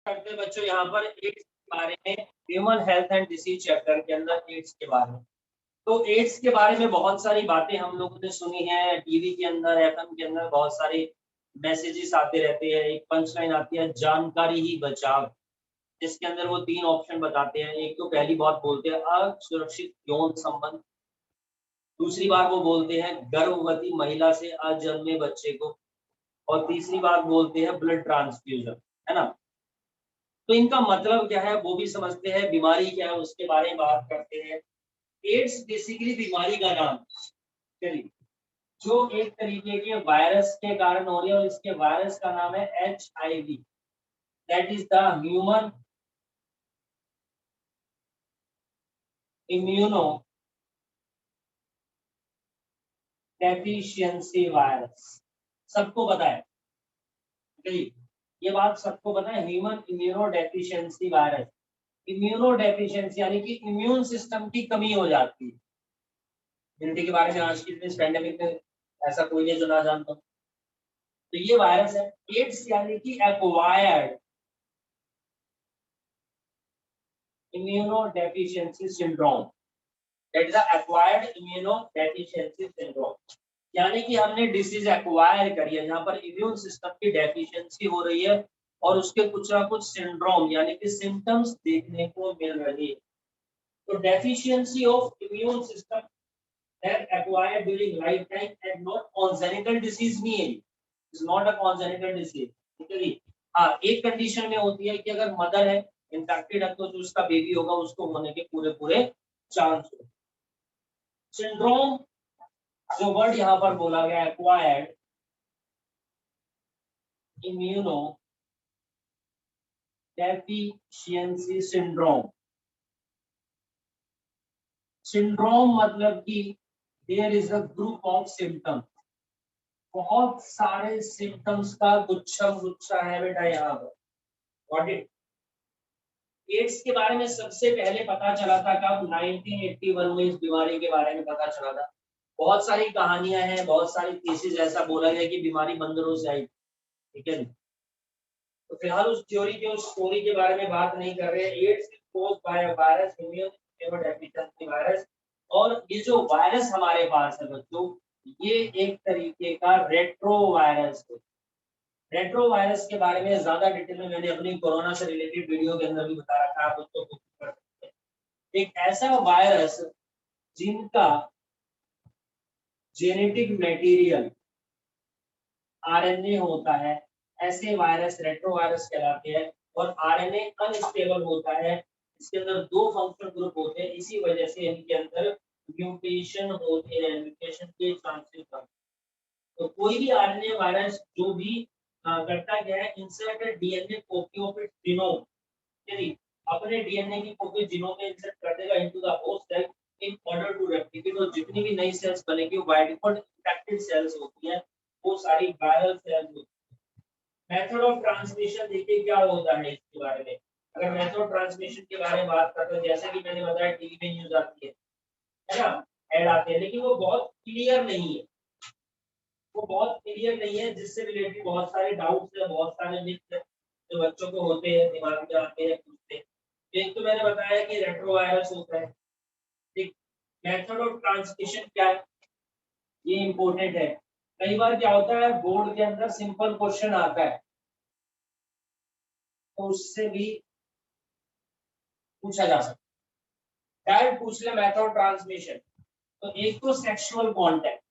करते हैं बच्चों यहाँ पर एड्स के बारे में, human health and disease chapter के अंदर एड्स के बारे में। तो एड्स के बारे में बहुत सारी बातें हम लोगों ने सुनी है, टीवी के अंदर, एफएम के अंदर बहुत सारे मैसेजेस आते रहते हैं। एक पंच लाइन आती है, जानकारी ही बचाव, जिसके अंदर वो 3 ऑप्शन बताते हैं। एक तो पहली बात बोलते हैं असुरक्षित यौन संबंध, दूसरी बार वो बोलते हैं गर्भवती महिला से अजन्मे बच्चे को, और तीसरी बात बोलते हैं ब्लड ट्रांसफ्यूजन, है ना। तो इनका मतलब क्या है वो भी समझते हैं, बीमारी क्या है उसके बारे में बात करते हैं। एड्स बेसिकली बीमारी का नाम, चलिए, जो एक तरीके के वायरस के कारण हो रही है, और इसके वायरस का नाम है HIV, that is the human immuno deficiency virus. सबको पता है, चलिए, ये बात सबको पता है, human immuno deficiency virus. Immuno deficiency यानी कि इम्यून सिस्टम की कमी हो जाती है। इम्यूनिटी के बारे में आज की इस पेंडेमिक में ऐसा कोई नहीं जो ना जानता। तो ये वायरस है। एड्स यानी कि acquired immunodeficiency syndrome, that is the acquired immunodeficiency syndrome, यानी कि हमने डिसीज एक्वायर करी है, जहां पर इम्यून सिस्टम की डेफिशिएंसी हो रही है और उसके कुछ ना कुछ सिंड्रोम यानी कि सिम्टम्स देखने को मिल रही है। तो deficiency of immune system that acquired during lifetime and not congenital disease नहीं है, is not a congenital disease, ठीक है। हाँ, एक कंडीशन में होती है कि अगर मदर है इन्फेक्टेड है तो जो उसका बेबी होगा उसको होने के पूरे पूरे चांस हो। सिंड्रोम जो वर्ड यहाँ पर बोला गया, acquired immuno deficiency syndrome. Syndrome मतलब कि there is a group of symptoms, बहुत सारे सिम्टम्स का गुच्छा है बेटा यहाँ पर। Got it. एड्स के बारे में सबसे पहले पता चला था कब? 1981 में इस बीमारी के बारे में पता चला था। बहुत सारी कहानियां हैं, बहुत सारी केसेस ऐसा बोला गया कि बीमारी बंदरों से आई, ठीक है। तो फिलहाल उस थ्योरी के, उस स्टोरी के बारे में बात नहीं कर रहे। AIDS is caused by a virus, immune deficiency virus. और ये जो वायरस हमारे पास है बच्चों, ये एक तरीके का रेट्रो वायरस है। रेट्रो वायरस के बारे में ज्यादा डिटेल में मैंने अपनी कोरोना से रिलेटेड वीडियो के अंदर भी बता रखा है, आप उसको कर सकते हैं। एक ऐसा वायरस जिनका जेनेटिक मटेरियल आरएनए होता है, ऐसे वायरस रेट्रो वायरस कहलाते हैं। और आरएनए अनस्टेबल होता है, इसके अंदर 2 फंक्शनल ग्रुप होते हैं, इसी वजह से इनके अंदर म्यूटेशन होते हैं, म्यूटेशन के चांसेस कम। तो कोई भी आरएनए वायरस जो भी करता क्या है, insert DNA copy of its genome, यानी अपने डीएनए की कॉपी जीनोम में इंसर्ट कर देगा into the host cell in order to replicate. और जितनी भी नई सेल्स बनेगी वो बाय डिफॉल्ट इंफेक्टेड सेल्स होती है, वो सारी वायरल सेल्स होती है। मेथड ऑफ ट्रांसमिशन देखिए क्या होता है इसके बारे में। अगर मेथड ऑफ ट्रांसमिशन के बारे में बात करते हैं, जैसे कि मैंने बताया टीवी में न्यूज आती है ना, ऐड आते हैं, लेकिन वो बहुत क्लियर नहीं है, वो बहुत क्लियर नहीं है, जिससे रिलेटेड बहुत सारे डाउट्स है, बहुत सारे मिथ है जो बच्चों को होते हैं, दिमाग में आते हैं, पूछते हैं। एक तो मैंने बताया कि रेट्रोवायरस होता है, ठीक। मेथड ऑफ ट्रांसमिशन क्या है, ये इंपॉर्टेंट है। कई बार क्या होता है, बोर्ड के अंदर सिंपल क्वेश्चन आता है तो उससे भी पूछा जा सकता है, डायरेक्ट पूछ ले मेथड ऑफ ट्रांसमिशन। तो एक तो sexual contact,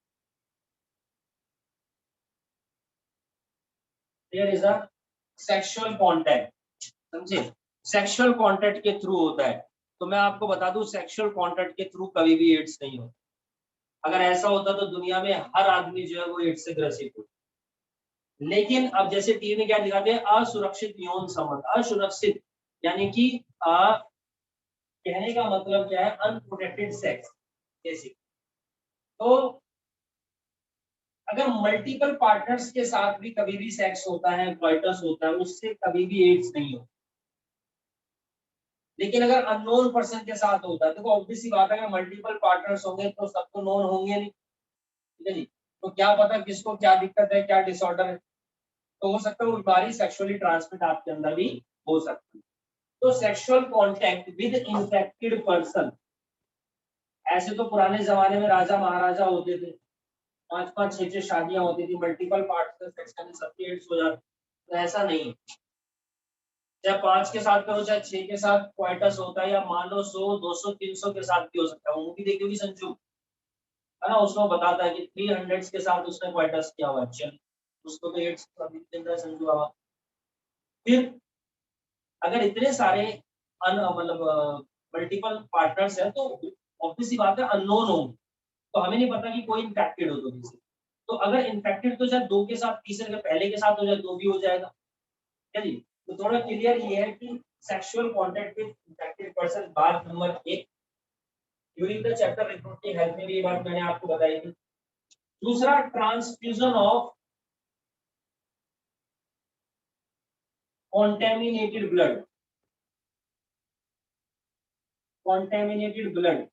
there is a sexual contact, समझे, सेक्सुअल कांटेक्ट के थ्रू होता है। तो मैं आपको बता दूं, सेक्सुअल कांटेक्ट के थ्रू कभी भी एड्स नहीं होता। अगर ऐसा होता तो दुनिया में हर आदमी जो है वो एड्स से ग्रसित होता। लेकिन अब जैसे टीवी में क्या दिखाते हैं, असुरक्षित यौन संबंध। असुरक्षित यानी कि कहने का मतलब क्या है, अनप्रोटेक्टेड सेक्स जैसे। तो अगर मल्टीपल पार्टनर्स के साथ भी कभी भी सेक्स होता है, क्वाइटस होता है, उससे कभी भी एड्स नहीं होता। लेकिन अगर अननोन पर्सन के साथ होता है, देखो ऑब्वियस सी बात है, अगर मल्टीपल पार्टनर्स होंगे तो सबको नोन होंगे नहीं, ठीक है जी। तो क्या पता किसको क्या दिक्कत है, क्या डिसऑर्डर है, तो हो सकता है वो बीमारी सेक्सुअली ट्रांसमिट आपके अंदर भी हो सकता है। तो sexual contact with infected person, ऐसे तो पुराने जमाने में राजा महाराजा होते थे, 5-5 6-6 शादियां होती थी, मल्टीपल पार्ट्स में सेक्स करने सबके एड्स हो जाते, तो ऐसा नहीं, चाहे 5 के साथ करो चाहे 6 के साथ क्वाइटस होता है, या मान लो 100 200 300 के साथ भी हो सकता है। मूवी देखी होगी संजू, है ना, उसमें बताता है कि 300 के साथ उसने क्वाइटस किया हुआ है, चल उसको तो एड्स अभी चल रहा है संजू बाबा। फिर अगर इतने सारे मतलब मल्टीपल पार्टनर्स हैं, तो ऑब्वियसली बात है अननोन होंगे, तो हमें नहीं पता कि कोई इन्फेक्टेड हो तो किसी, तो अगर इन्फेक्टेड तो चाहे 2 के साथ, तीसरे के पहले के साथ हो जाए तो भी हो जाएगा, है जी। तो थोड़ा क्लियर ये है कि sexual contact with infected person बात number 1 during the chapter reproductive health में भी ये बात मैंने आपको बताई थी। दूसरा, transfusion of contaminated blood, contaminated blood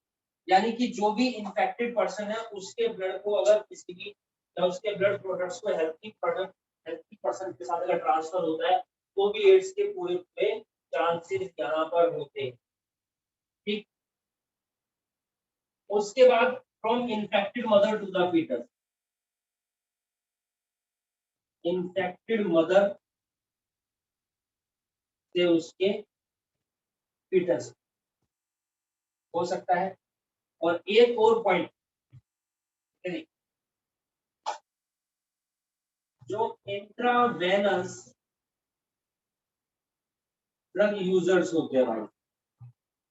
यानी कि जो भी इन्फेक्टेड पर्सन है उसके ब्लड को अगर किसी की या उसके ब्लड प्रोडक्ट्स को हेल्थी पर्सन के साथ अगर ट्रांसफर होता है तो भी एड्स के पूरे पूरे चांसेस यहाँ पर होते हैं, ठीक। उसके बाद from infected mother to the foetus, infected mother से उसके फीटस हो सकता है। और एक और पॉइंट, जो इंट्रावेनस ड्रग यूजर्स होते हैं भाई,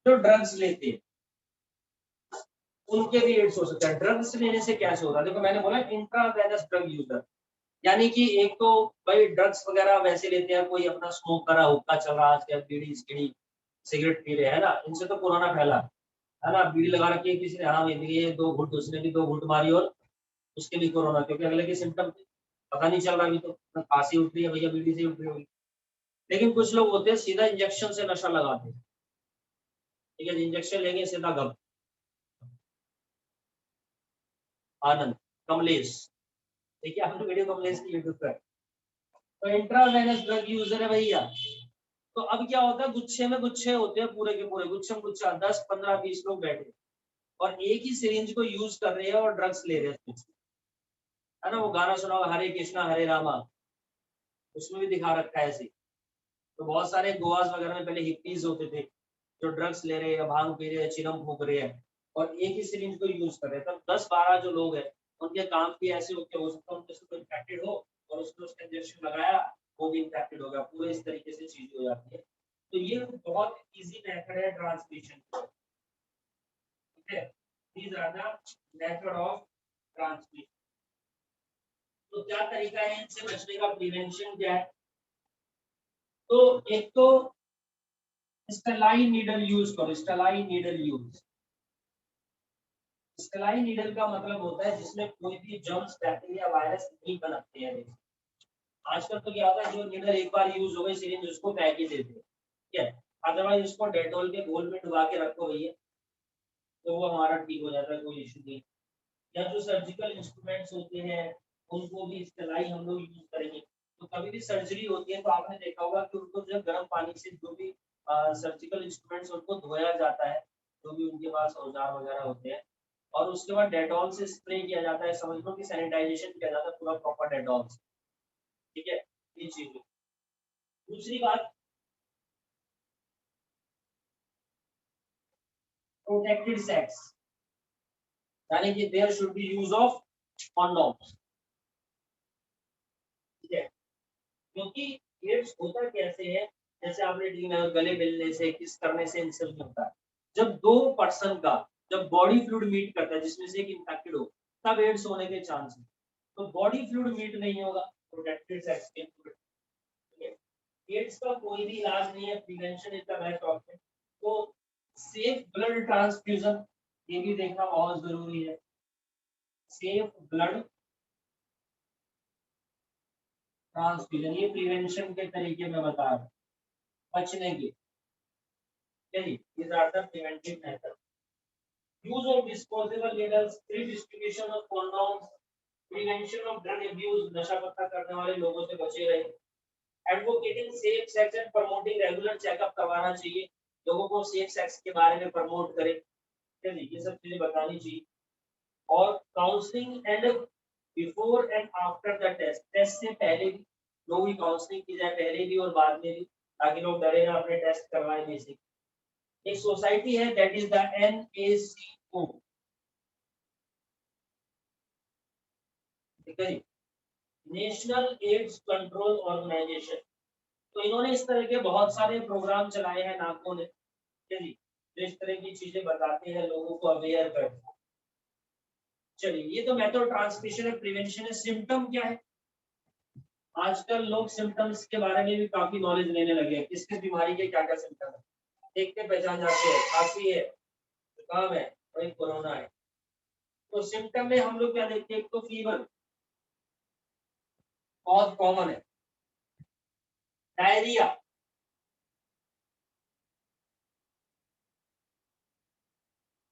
जो ड्रग्स लेते हैं उनके भी एड्स हो सकता है। ड्रग्स लेने से कैसे होता है, देखो मैंने बोला इंट्रावेनस ड्रग यूजर, यानी कि एक तो भाई ड्रग्स वगैरह वैसे लेते हैं, कोई अपना स्मोक कर रहा, हुक्का चल रहा, आजकल बीड़ी सिगड़ी सिगरेट पी रहे हैं ना, इनसे तो कोरोना फैला है ना। बीड़ी लगा रखी है किसी ने, हाँ ये 2 घुट, उसने भी 2 घुट मारी और उसके भी कोरोना, क्योंकि अगले के सिम्टम थे, पता नहीं चल रहा अभी, तो खांसी उठ रही है भैया बीड़ी से उठ रही होगी। लेकिन कुछ लोग होते हैं सीधा इंजेक्शन से नशा लगाते हैं, ठीक है, इंजेक्शन लेंगे सीधा गप। आनंद, कमलेश, देखिए आपने वीडियो कमलेश की यूट्यूब पर, तो इंट्रावेनस ड्रग यूजर है भैया। तो अब क्या होता है, गुच्छे में गुच्छे होते हैं, पूरे के पूरे गुच्छे में गुच्छा 10 15 20 लोग बैठे और एक ही सिरिंज को यूज कर रहे हैं और ड्रग्स ले रहे हैं, है ना। वो गाना सुना होगा हरे कृष्णा हरे रामा, उसमें भी दिखा रखा है ऐसे। तो बहुत सारे गोवास वगैरह में पहले हिप्पीज होते थे जो ड्रग्स ले रहे हैं, भांग पी रहे हैं, चिलम फूक रहे हैं और एक ही सिरिंज को यूज कर रहे हैं। तब 10-12 जो लोग हैं उनके काम भी ऐसे होते हो सकता है उनके से इन्फेक्टेड हो और उसने उसका इंजेक्शन लगाया, वो भी इन्फेक्टेड हो गया, पूरे इस तरीके से चीज हो जाती है। तो ये बहुत इजी मेथड है ट्रांसमिशन, ठीक है। These are the method of transmission. तो क्या तरीका है इनसे बचने का, प्रिवेंशन क्या है? तो एक तो स्टेलाइन नीडल यूज करो, स्टेलाइन नीडल यूज। स्टेलाइन नीडल का मतलब होता है जिसमें कोई भी जर्म्स बैक्टीरिया वायरस नहीं पनपते हैं। आजकल तो क्या होता है, जो नीडल एक बार यूज हो गई सिरिंज उसको फेंक ही देते हैं, ठीक है। अदरवाइज उसको डेटॉल के घोल में डुबा के रखो भैया, तो वो हमारा ठीक हो जाता है, कोई इशू नहीं। या जो सर्जिकल इंस्ट्रूमेंट्स होते हैं उनको भी स्टेलाइन हम लोग यूज करेंगे। तो कभी भी सर्जरी होती है तो आपने देखा होगा कि उनको जब गर्म पानी से जो भी सर्जिकल इंस्ट्रूमेंट्स उनको धोया जाता है, जो भी उनके पास औजार वगैरह होते हैं, और उसके बाद डेटॉल से स्प्रे किया जाता है, समझ लो कि सैनिटाइजेशन किया जाता है पूरा प्रॉपर डेटॉल से, ठीक है। ये चीज है। दूसरी बात, प्रोटेक्टेड सेक्स, यानी कि there should be use of condoms, ठीक है। क्योंकि एड्स होता कैसे है, जैसे आपने गले मिलने से, किस करने से इनसे होता है। जब दो पर्सन का जब बॉडी फ्लूइड मीट करता है जिसमें से एक इन्फेक्टेड हो, तब एड्स होने के चांस है। तो बॉडी फ्लूइड मीट नहीं होगा प्रोटेक्टेड सेक्स के फ्लूइड, एड्स का कोई भी इलाज नहीं है, prevention is the best option. तो सेफ ब्लड ट्रांसफ्यूजन, ये भी देखना बहुत जरूरी है। सेफ ब्लड ट्रांसफ्यूजन, ये प्रिवेंशन के तरीके में बता रहा हूं, बचने के, these are the preventive methods. Use of disposable needles, free distribution of condoms, prevention of drug abuse, नशा पत्ता करने वाले लोगों से बचे रहे, advocating safe sex and promoting regular checkup करवाना चाहिए, लोगों को सेफ सेक्स के बारे में प्रमोट करें, ये सब चीजें बतानी चाहिए। और counselling and before and after the test, test से पहले भी लोगों की काउंसलिंग की जाए, पहले भी और बाद में भी, ताकि लोग डरे ना, अपने टेस्ट करवाएं बेसिक। एक सोसाइटी है दैट इज द NACO, ठीक है, नेशनल एड्स कंट्रोल ऑर्गेनाइजेशन। तो इन्होंने इस तरह के बहुत सारे प्रोग्राम चलाए हैं नाको ने, ठीक है जी, जो इस तरह की चीजें बताते हैं, लोगों को अवेयर करते हैं। चलिए, ये तो मेथड ट्रांसमिशन है, प्रिवेंशन है। सिम्टम क्या है? आजकल लोग सिम्टम्स के बारे में भी काफी नॉलेज लेने लगे हैं, किस किस बीमारी के क्या क्या सिम्टम है, देख के पहचान जाते हैं, खांसी है, जुकाम है, और एक कोरोना है। तो सिम्टम में हम लोग क्या देखते हैं, एक तो फीवर बहुत कॉमन है, डायरिया,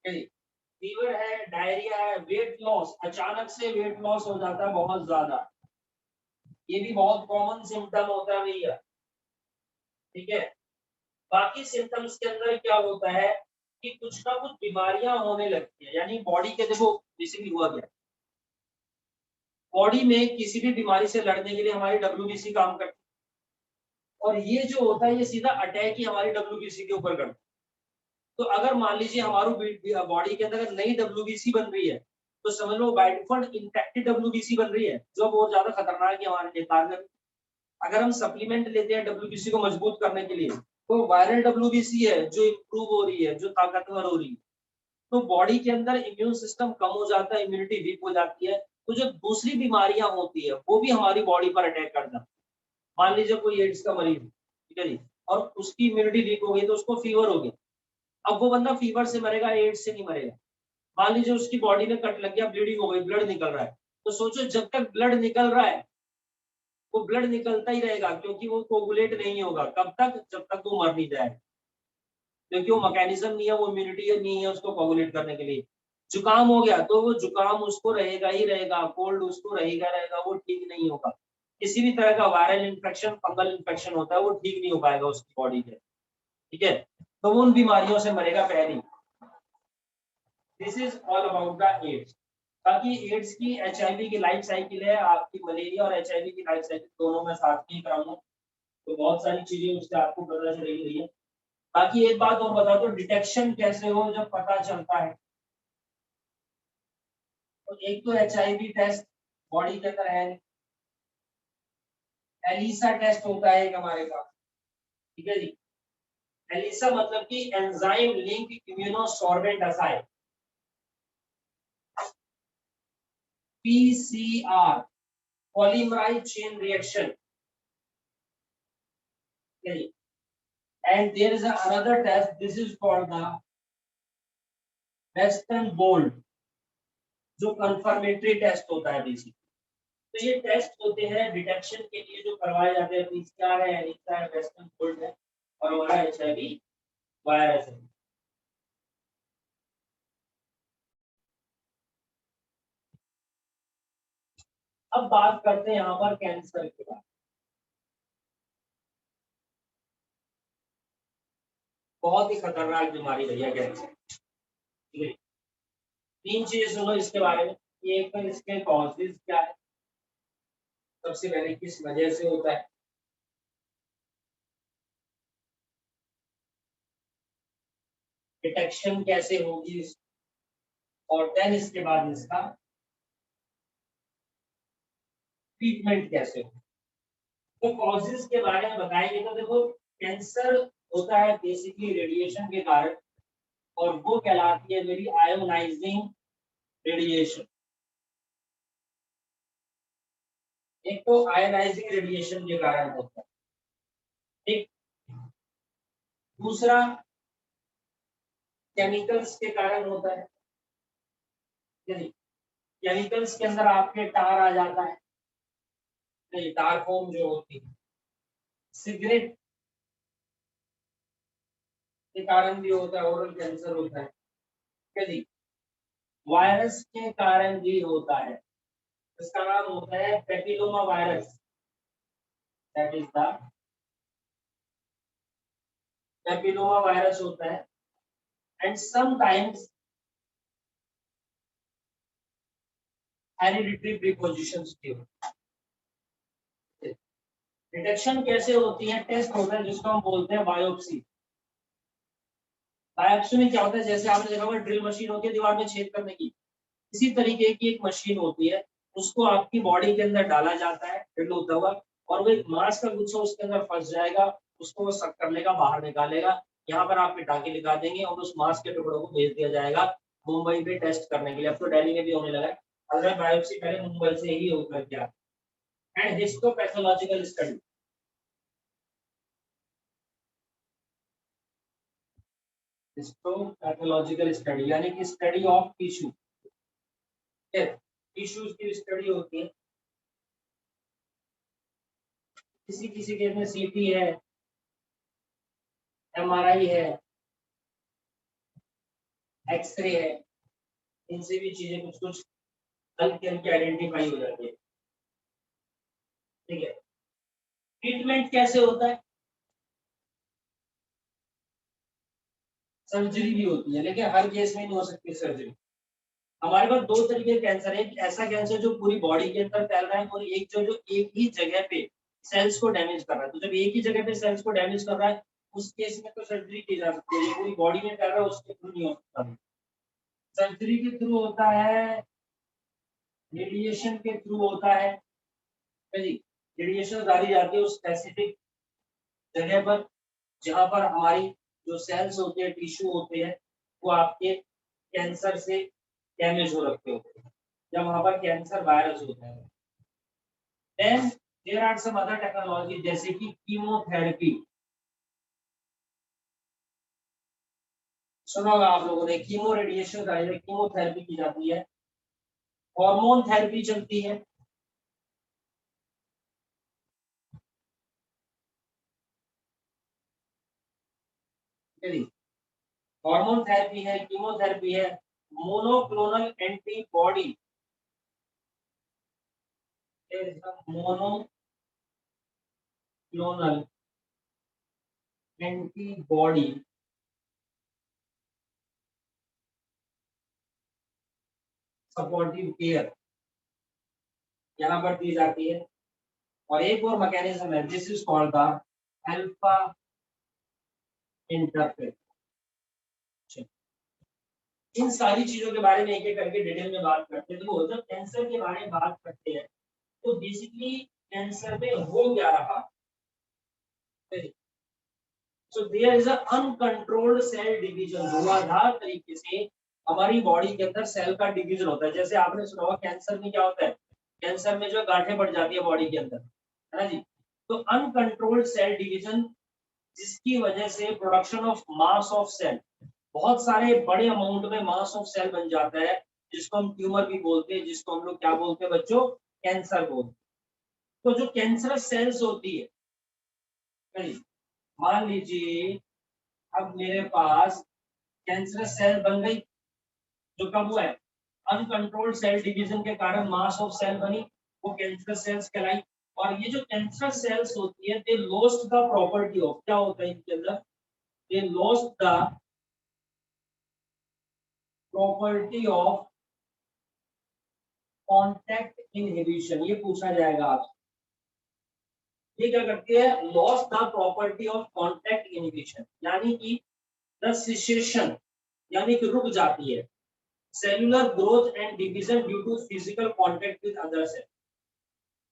फीवर है, डायरिया है, वेट लॉस, अचानक से वेट लॉस हो जाता है बहुत ज्यादा, ये भी बहुत कॉमन सिम्टम होता है भैया, ठीक है। बाकी सिम्टम्स के अंदर क्या होता है कि कुछ ना कुछ बीमारियां होने लगती है, यानी बॉडी के, देखो बेसिकली हुआ क्या, बॉडी में किसी भी बीमारी से लड़ने के लिए हमारी WBC काम करती है, और ये जो होता है ये सीधा अटैक ही हमारी WBC के ऊपर करता है। तो अगर मान लीजिए हमारी बॉडी के अंदर अगर नई WBC बन रही है, तो समझ लो बाय डिफॉल्ट इन्फेक्टेड WBC बन रही है, जो बहुत ज्यादा खतरनाक है हमारे लिए। कारण अगर हम सप्लीमेंट लेते हैं WBC को मजबूत करने के लिए, तो वायरल WBC है जो इम्प्रूव हो रही है, जो ताकतवर हो रही है, तो बॉडी के अंदर इम्यून सिस्टम कम हो जाता है, इम्यूनिटी वीक हो जाती है, तो जो दूसरी बीमारियां होती है वो भी हमारी बॉडी पर अटैक कर जाती है। मान लीजिए कोई एड्स का मरीज, ठीक है जी, और उसकी इम्यूनिटी वीक हो गई, तो उसको फीवर हो गया, अब वो बंदा फीवर से मरेगा, एड्स से नहीं मरेगा। मान लीजिए उसकी बॉडी में कट लग गया, ब्लीडिंग हो गई, ब्लड निकल रहा है, तो सोचो जब तक ब्लड निकल रहा है वो ब्लड निकलता ही रहेगा, क्योंकि वो कोगुलेट नहीं होगा, कब तक, जब तक वो मर नहीं जाए, क्योंकि वो मैकेनिज्म नहीं है, वो इम्यूनिटी नहीं है उसको कोगुलेट करने के लिए। जुकाम हो गया तो वो जुकाम उसको रहेगा ही रहेगा, कोल्ड उसको रहेगा रहेगा, वो ठीक नहीं होगा। किसी भी तरह का वायरल इन्फेक्शन, फंगल इन्फेक्शन होता है, वो ठीक नहीं हो पाएगा उसकी बॉडी के, ठीक है, तो वो उन बीमारियों से मरेगा पहले। This is all about the AIDS. बाकी एड्स की, HIV की लाइफ साइकिल है, आपकी मलेरिया और HIV की लाइफ साइकिल दोनों में साथ में ही कराऊंगा, तो बहुत सारी चीजें उससे आपको पता चलेगी रही है। बाकी एक बात और बता दो, डिटेक्शन कैसे हो जब पता चलता है, तो एक तो HIV टेस्ट बॉडी के अंदर है, एलिसा टेस्ट होता है एक हमारे पास, ठीक है जी। एलिसा मतलब कि enzyme link immunosorbent assay, PCR, polymerise chain reaction, and there is another test, this is called the western blot, जो कंफर्मेटरी टेस्ट होता है बेसिक। तो ये टेस्ट होते हैं डिटेक्शन के लिए जो करवाए जाते हैं, PCR है, एलिसा है, वेस्टर्न बोल्ट है, और हमारा HIV वायरस है। अब बात करते हैं यहाँ पर कैंसर के बारे में। बहुत ही खतरनाक बीमारी भैया कैंसर, ठीक है। तीन चीजें सुनो इसके बारे में, एक तो इसके कॉजेज क्या है, सबसे पहले किस वजह से होता है, डिटेक्शन कैसे होगी, और देन इसके बाद इसका ट्रीटमेंट कैसे होगा। तो कॉजेज के बारे में बताएंगे तो देखो, कैंसर होता है बेसिकली रेडिएशन के कारण, और वो कहलाती है मेरी आयोनाइजिंग रेडिएशन। एक तो आयोनाइजिंग रेडिएशन के कारण होता है, ठीक। दूसरा केमिकल्स के कारण होता है, केमिकल्स के अंदर आपके टार आ जाता है, नहीं टार फोम जो होती है, सिगरेट के कारण भी होता है, ओरल कैंसर होता है, ठीक है जी। वायरस के कारण भी होता है, इसका नाम होता है papilloma virus, that is the papilloma virus होता है। एंड समटाइम्स हेरिडिटरी प्रीपोजिशंस भी होते हैं। डिटेक्शन कैसे होती है? टेस्ट होता है जिसको हम बोलते हैं बायोप्सी। बायोप्सी में क्या होता है, जैसे आपने देखा होगा ड्रिल मशीन होती है दीवार में छेद करने की, इसी तरीके की एक मशीन होती है, उसको आपकी बॉडी के अंदर डाला जाता है ड्रिल होता हुआ, और वो एक मांस का गुच्छा उसके अंदर फंस जाएगा, उसको वो सक कर लेगा, बाहर निकालेगा, यहाँ पर आप टाके लगा देंगे और उस मांस के टुकड़ों को भेज दिया जाएगा मुंबई पे टेस्ट करने के लिए। अब तो दिल्ली में भी होने लगा है, अगर बायोप्सी पहले मुंबई से ही होकर गया। And histopathological study, histopathological study यानी कि स्टडी ऑफ टिश्यू, टिश्यूज की स्टडी होती है। किसी किसी केस में सीटी है, एमआरआई है, एक्सरे है, इनसे भी चीजें कुछ कुछ हल्की हल्की आइडेंटिफाई हो जाती है। ठीक है, ट्रीटमेंट कैसे होता है? सर्जरी भी होती है, लेकिन हर केस में नहीं हो सकती सर्जरी। हमारे पास दो तरीके कैंसर है, ऐसा कैंसर जो पूरी बॉडी के अंदर फैल रहा है, और एक जो एक ही जगह पे सेल्स को डैमेज कर रहा है। तो जब एक ही जगह पे सेल्स को डैमेज कर रहा है, उस केस में तो सर्जरी की जा सकती है, पूरी बॉडी में फैल रहा है उसके थ्रू नहीं हो सकता। सर्जरी के थ्रू होता है, रेडिएशन के थ्रू होता है जी। रेडिएशन डाली जाती है उस स्पेसिफिक जगह पर जहां पर हमारी जो सेल्स होते हैं, टिश्यू होते हैं, वो आपके कैंसर से डैमेज हो रखे होते हैं, जब वहां पर कैंसर वायरस होता है। Then there are some other technology जैसे कि कीमोथेरेपी। सुना होगा आप लोगों ने, कीमो रेडिएशन का कीमोथेरेपी की जाती है। हार्मोन थेरेपी चलती है। हार्मोन थेरेपी है, कीमोथेरेपी है, monoclonal antibody, monoclonal antibody supportive care यहाँ पर दी जाती है। और एक और मैकेनिज्म है, this is called the alpha interference. इन सारी चीजों के बारे में एक एक करके डिटेल में बात करते हैं। तो जब कैंसर के बारे में बात करते हैं, तो बेसिकली कैंसर में हो क्या रहा, so there is a uncontrolled cell division. धुआंधार तरीके से हमारी बॉडी के अंदर सेल का डिवीजन होता है। जैसे आपने सुना होगा कैंसर में क्या होता है, कैंसर में जो गांठें पड़ जाती है बॉडी के अंदर, है ना जी। तो अनकंट्रोल्ड सेल डिवीजन, जिसकी वजह से production of mass of cell, बहुत सारे बड़े अमाउंट में मास ऑफ सेल बन जाता है, जिसको हम ट्यूमर भी बोलते हैं, जिसको हम लोग क्या बोलते हैं बच्चों, कैंसर बोलते हैं। तो जो कैंसरस सेल्स होती है, नहीं, मान लीजिए अब मेरे पास कैंसरस सेल बन गई, जो कब हुआ है, अनकंट्रोल्ड सेल डिवीजन के कारण मास ऑफ सेल बनी, वो कैंसरस सेल्स कहलाई। और ये जो कैंसरस सेल्स होती है, they lost the property of, क्या होता है इनके अंदर, they lost the property of contact inhibition. ये पूछा जाएगा आपसे, ये क्या करती है, loss the property of contact inhibition, यानी कि द सिसेशन, यानी कि रुक जाती है cellular growth and division due to physical contact with other cell.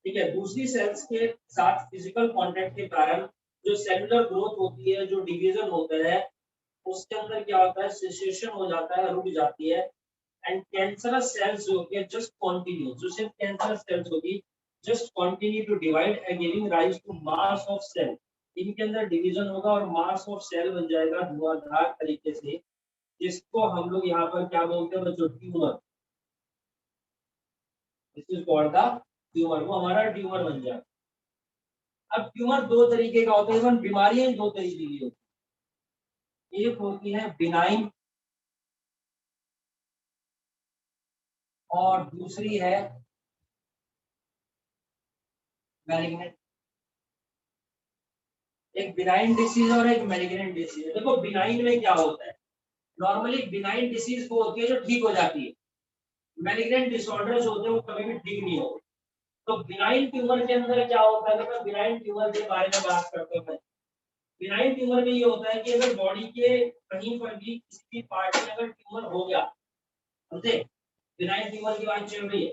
ठीक है, दूसरी सेल्स के साथ फिजिकल कांटेक्ट के कारण जो सेलुलर ग्रोथ होती है, जो डिवीजन होता है, उसके अंदर क्या होता है, सिसेशन हो जाता है, रुक जाती है। एंड कैंसरस सेल्स जो होती है जस्ट कंटिन्यू, जो सिर्फ कैंसरस सेल्स होगी, just continue to divide and giving rise to mass of cell. इनके अंदर डिवीजन होगा और मास ऑफ सेल बन जाएगा धुआंधार तरीके से, जिसको हम लोग यहाँ पर क्या बोलते हैं बच्चों, tumour. This is called the tumour, वो हमारा ट्यूमर बन जाएगा। अब ट्यूमर दो तरीके का होता है, इवन बीमारियां दो तरीके की होती है, एक होती है बिनाइन और दूसरी है मैलिग्नेंट। एक बिनाइन डिसीज और एक मैलिग्नेंट डिसीज। देखो बिनाइन में क्या होता है, नॉर्मली बिनाइन डिसीज वो होती है जो ठीक हो जाती है, मैलिग्नेंट डिसऑर्डर्स होते हैं वो कभी भी ठीक नहीं होते। तो बिनाइन ट्यूमर के अंदर क्या होता है, मैं बिनाइन ट्यूमर के बारे में बात करते हैं। बिनाइन ट्यूमर में ये होता है कि अगर बॉडी के कहीं पर भी किसी भी पार्ट में अगर ट्यूमर हो गया, समझे, बिनाइन ट्यूमर की बात चल रही है,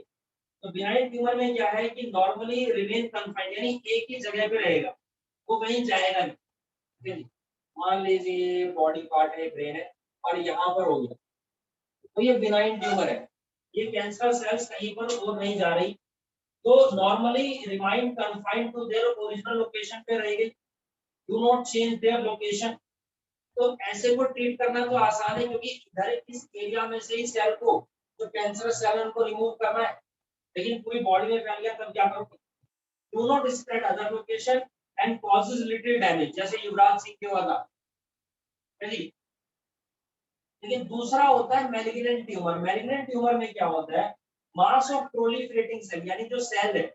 तो बिनाइन ट्यूमर में क्या है कि नॉर्मली रिमेन कन्फाइंड, यानी एक ही जगह पे रहेगा, वो कहीं जाएगा नहीं। मान लीजिए बॉडी पार्ट है, ब्रेन है, और यहाँ पर हो गया, तो ये बिनाइन ट्यूमर है, ये कैंसर सेल्स कहीं पर और नहीं जा रही, तो normally remain confined to their original location पे रहेगी, do not change their location. तो ऐसे को ट्रीट करना तो आसान है, क्योंकि इधर इस एरिया में से ही सेल को, जो कैंसर सेल उनको रिमूव करना है, लेकिन पूरी बॉडी में फैल गया तब क्या करोगे, do not spread other location and causes little damage, जैसे युवराज सिंह के हुआ था। लेकिन दूसरा होता है मैलिग्नेंट ट्यूमर। मैलिग्नेंट ट्यूमर में क्या होता है, मास ऑफ प्रोलिफरेटिंग सेल, यानी जो सेल है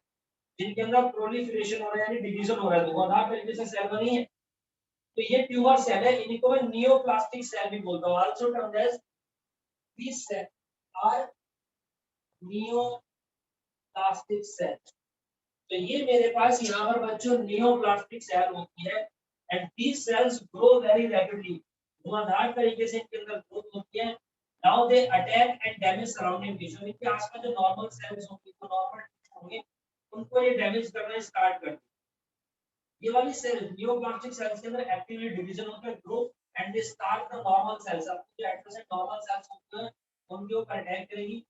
जिनके अंदर प्रोलिफरेशन हो रहा है, यानी डिवीजन हो रहा है, धुआंधार तरीके से सेल बनी है, तो ये ट्यूमर सेल है, इनको मैं नियोप्लास्टिक सेल भी बोलता हूँ, also termed as these cell are neoplastic cell. तो ये मेरे पास यहाँ पर बच्चों नियोप्लास्टिक सेल होती है, and these cells grow very rapidly, धुआंधार तरीके से इनके अंदर ग्रोथ होती है। Now they attack and damage surrounding tissue, इनके आसपास जो नॉर्मल सेल्स होंगे, जो नॉर्मल टिश्यू होंगे, उनको ये डैमेज करना स्टार्ट करते हैं। ये वाली सेल नियोप्लास्टिक सेल्स के अंदर एक्टिवली डिवीजन होता है, grow, and they start the normal sales, अपनी जो एडजेसेंट नॉर्मल सेल्स होते हैं उनके ऊपर अटैक करेगी।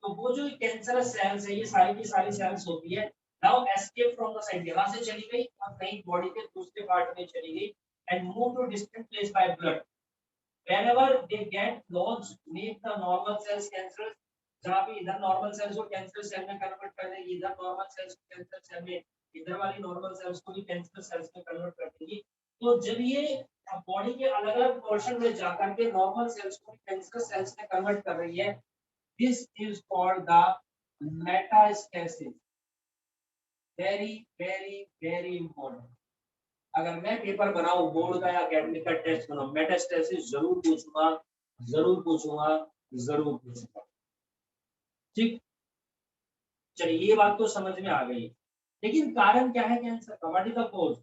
तो वो जो कैंसरस सेल्स है, ये सारी की सारी सेल्स होती है, now escape from the site, यहां से चली गई और कहीं बॉडी के दूसरे पार्ट में चली गई, and move to distant place by blood, whenever they get lodged make the normal cells cancerous, जहाँ पे इधर नॉर्मल सेल्स को कैंसर सेल में कन्वर्ट कर देगी, इधर नॉर्मल सेल्स को कैंसर सेल में, इधर वाली नॉर्मल सेल्स को भी कैंसर सेल्स में कन्वर्ट कर देगी। तो जब ये बॉडी के अलग अलग पोर्शन में जाकर के नॉर्मल सेल्स को कैंसर सेल्स में कन्वर्ट कर रही है, this is called the metastasis. Very very very important, अगर मैं पेपर बनाऊं बोर्ड का या अकेडमिक का टेस्ट बनाऊं, मेटास्टेसिस जरूर पूछूंगा, जरूर पूछूंगा, जरूर पूछूंगा। ठीक, चलिए ये बात तो समझ में आ गई, लेकिन कारण क्या है कैंसर का, व्हाट इज द कॉज।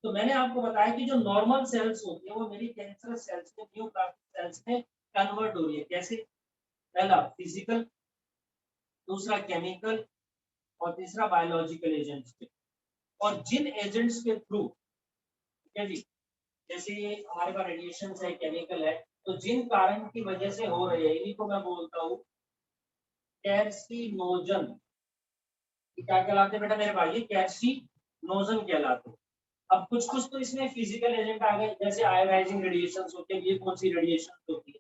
तो मैंने आपको बताया कि जो नॉर्मल सेल्स होती है वो मेरी कैंसर सेल्स में, न्यूप्लास्टिक सेल्स में कन्वर्ट हो रही है, कैसे, पहला फिजिकल, दूसरा केमिकल, और तीसरा बायोलॉजिकल एजेंट्स के। और जिन एजेंट्स के थ्रू, ठीक है जी, जैसे हमारे पास रेडिएशन है, केमिकल है, तो जिन कारण की वजह से हो रहे हैं इन्हीं को मैं बोलता हूँ कैर्सिनोजन। क्या कहलाते हैं बेटा मेरे भाई, ये कैर्सिनोजन कहलाते हैं। अब कुछ कुछ तो इसमें फिजिकल एजेंट आ गए, जैसे आयोनाइजिंग रेडिएशन होते हैं, ये कौन सी रेडिएशन होती है,